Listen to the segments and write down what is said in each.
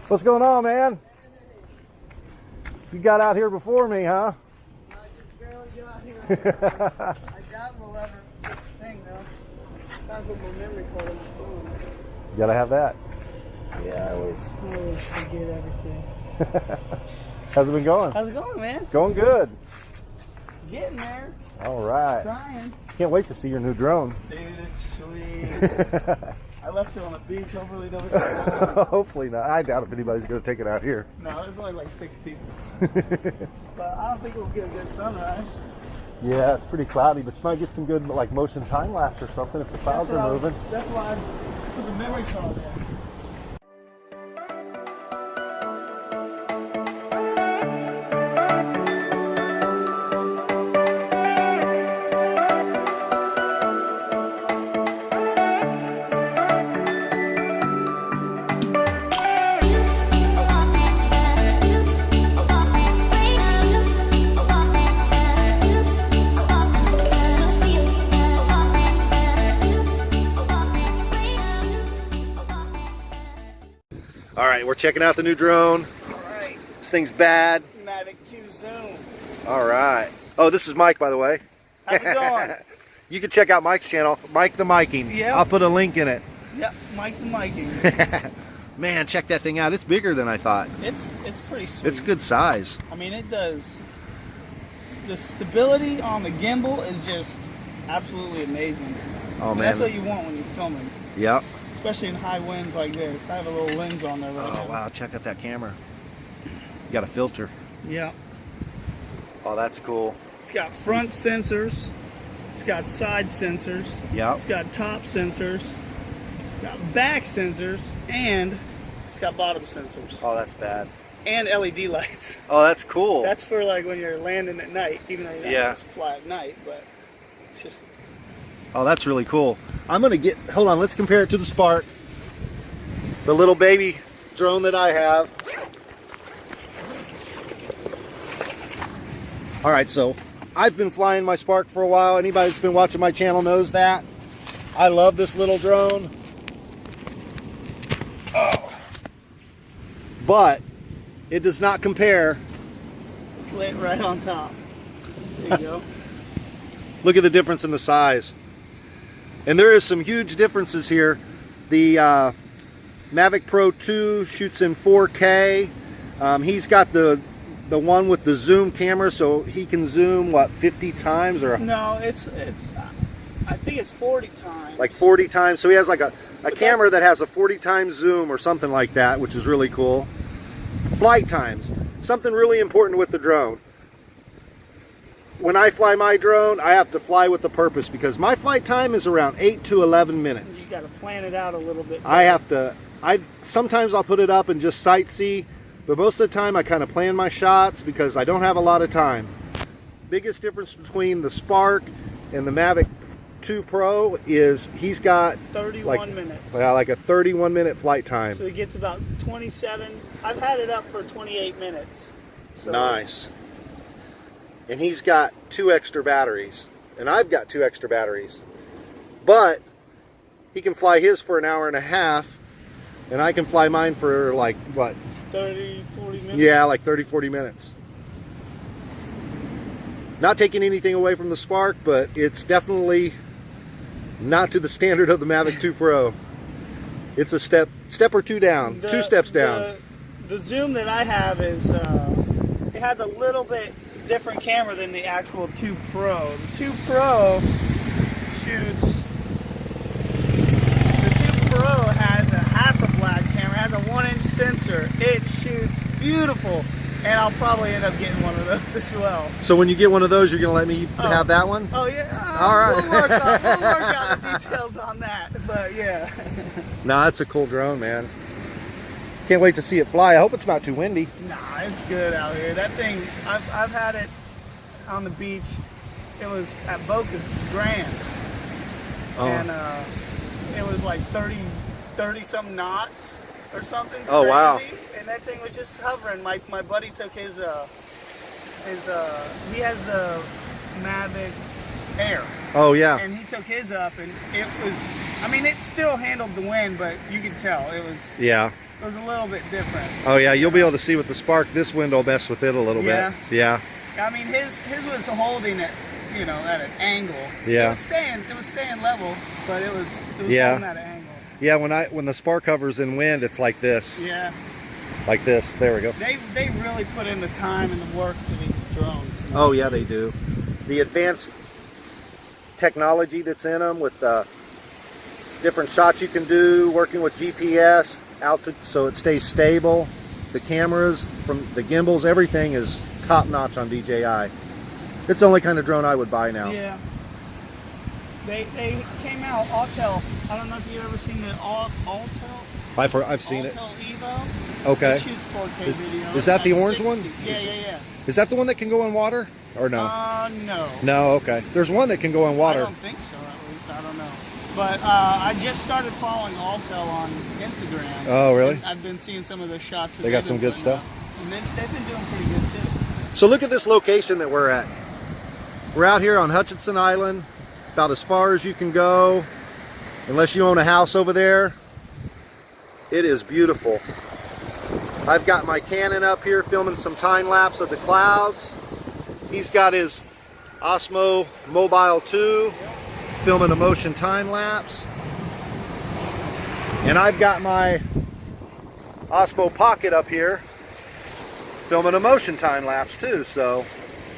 What's going on, man? You got out here before me, huh? I just barely got here. I got my lever thing though. Gotta put my memory card on my phone. You gotta have that. Yeah, I always forget everything. How's it been going? How's it going, man? Going good. Getting there. All right. Trying. Can't wait to see your new drone. Dude, it's sweet. I left it on the beach. Hopefully it doesn't come down. Hopefully not. I doubt if anybody's going to take it out here. No, there's only like 6 people. But I don't think we'll get a good sunrise. Yeah, it's pretty cloudy, but you might get some good like motion time lapse or something if the clouds are moving. That's why I put the memory card in. All right, we're checking out the new drone. All right. This thing's bad. Mavic 2 Zoom. All right. Oh, this is Mike, by the way. How's it going? You can check out Mike's channel, Mike the Miking. Yeah. I'll put a link in it. Yep, Mike the Miking. Man, check that thing out. It's bigger than I thought. It's pretty sweet. It's good size. I mean, it does. The stability on the gimbal is just absolutely amazing. Oh, man. That's what you want when you're filming. Yep. Especially in high winds like this. I have a little lens on there right now. Oh, wow. Check out that camera. You got a filter. Yeah. Oh, that's cool. It's got front sensors. It's got side sensors. Yep. It's got top sensors. It's got back sensors. And it's got bottom sensors. Oh, that's bad. And LED lights. Oh, that's cool. That's for like when you're landing at night, even though you're not Yeah. supposed to fly at night, but it's just... Oh, that's really cool. I'm going to get... Hold on. Let's compare it to the Spark. The little baby drone that I have. All right, so I've been flying my Spark for a while. Anybody that's been watching my channel knows that. I love this little drone. Oh. But it does not compare. Just lay it right on top. There you go. Look at the difference in the size. And there is some huge differences here. The Mavic Pro 2 shoots in 4K. He's got the one with the zoom camera, so he can zoom, what, 50 times? Or No, it's I think it's 40 times. like 40 times. So he has like a camera that has a 40 times zoom or something like that, which is really cool. Flight times. Something really important with the drone. When I fly my drone, I have to fly with a purpose because my flight time is around 8 to 11 minutes. You got to plan it out a little bit. I have to, sometimes I'll put it up and just sightsee, but most of the time I kind of plan my shots because I don't have a lot of time. Biggest difference between the Spark and the Mavic 2 Pro is he's got 31 minutes. Yeah, like a 31-minute flight time. So it gets about 27. I've had it up for 28 minutes. So Nice. And he's got 2 extra batteries, and I've got 2 extra batteries. But he can fly his for an hour and a half, and I can fly mine for like, what? 30, 40 minutes? Yeah, like 30, 40 minutes. Not taking anything away from the Spark, but it's definitely not to the standard of the Mavic 2 Pro. It's a step or two down, 2 steps down. The zoom that I have is, it has a little bit different camera than the actual 2 Pro. The 2 Pro shoots, the 2 Pro has a Hasselblad camera, has a 1-inch sensor. It shoots beautiful, and I'll probably end up getting one of those as well. So when you get one of those, you're gonna let me have that one? Oh yeah, all right. We'll work out the details on that, but yeah. No, that's a cool drone, man. Can't wait to see it fly. I hope it's not too windy. Nah, it's good out here. That thing, I've had it on the beach. It was at Boca Grande, and it was like 30 something knots or something. Oh, crazy. wow. And that thing was just hovering. My buddy took his he has the Mavic Air. Oh yeah. And he took his up, and it was I mean, it still handled the wind, but you could tell it was Yeah. it was a little bit different. Oh yeah, you'll be able to see with the Spark. This wind will mess with it a little Yeah. bit. Yeah. I mean, his was holding it, you know, at an angle. Yeah. It was staying level, but it was Yeah. holding at an angle. Yeah, when the Spark hovers in wind, it's like this. Yeah. Like this. There we go. They really put in the time and the work to these drones. Oh yeah, they do. The advanced technology that's in them with different shots you can do, working with GPS out to, so it stays stable. The cameras, from the gimbals, everything is top notch on DJI. It's the only kind of drone I would buy now. Yeah. They came out, Autel. I don't know if you've ever seen the Autel. I've seen it. Autel Evo. Okay. It shoots 4K video. Is that the at orange 60. one? Yeah. Is that the one that can go in water? Or no? No. No, okay. There's one that can go in water. I don't think so, at least. I don't know. But I just started following Autel on Instagram. Oh, really? And I've been seeing some of the shots. That They got they've some been good putting stuff. up. And they've been doing pretty good too. So look at this location that we're at. We're out here on Hutchinson Island, about as far as you can go, unless you own a house over there. It is beautiful. I've got my Canon up here filming some time lapse of the clouds. He's got his Osmo Mobile 2 filming a motion time lapse. And I've got my Osmo Pocket up here filming a motion time lapse too. So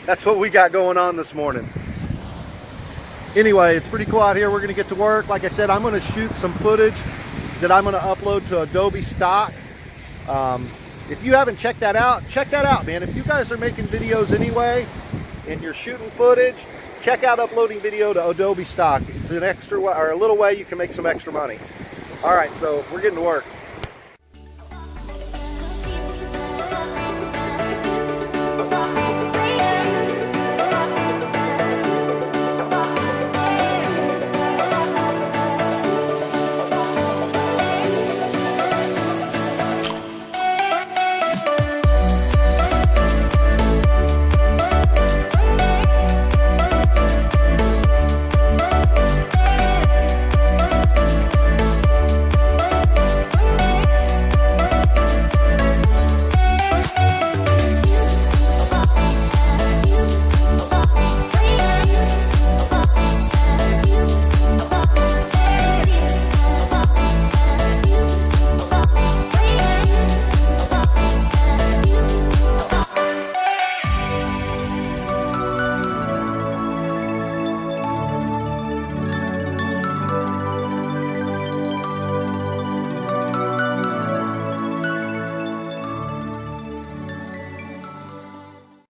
that's what we got going on this morning. Anyway, it's pretty cool out here. We're gonna get to work. Like I said, I'm gonna shoot some footage that I'm gonna upload to Adobe Stock. If you haven't checked that out, man. If you guys are making videos anyway and you're shooting footage, check out uploading video to Adobe Stock. It's an extra way, or a little way you can make some extra money. All right, so we're getting to work.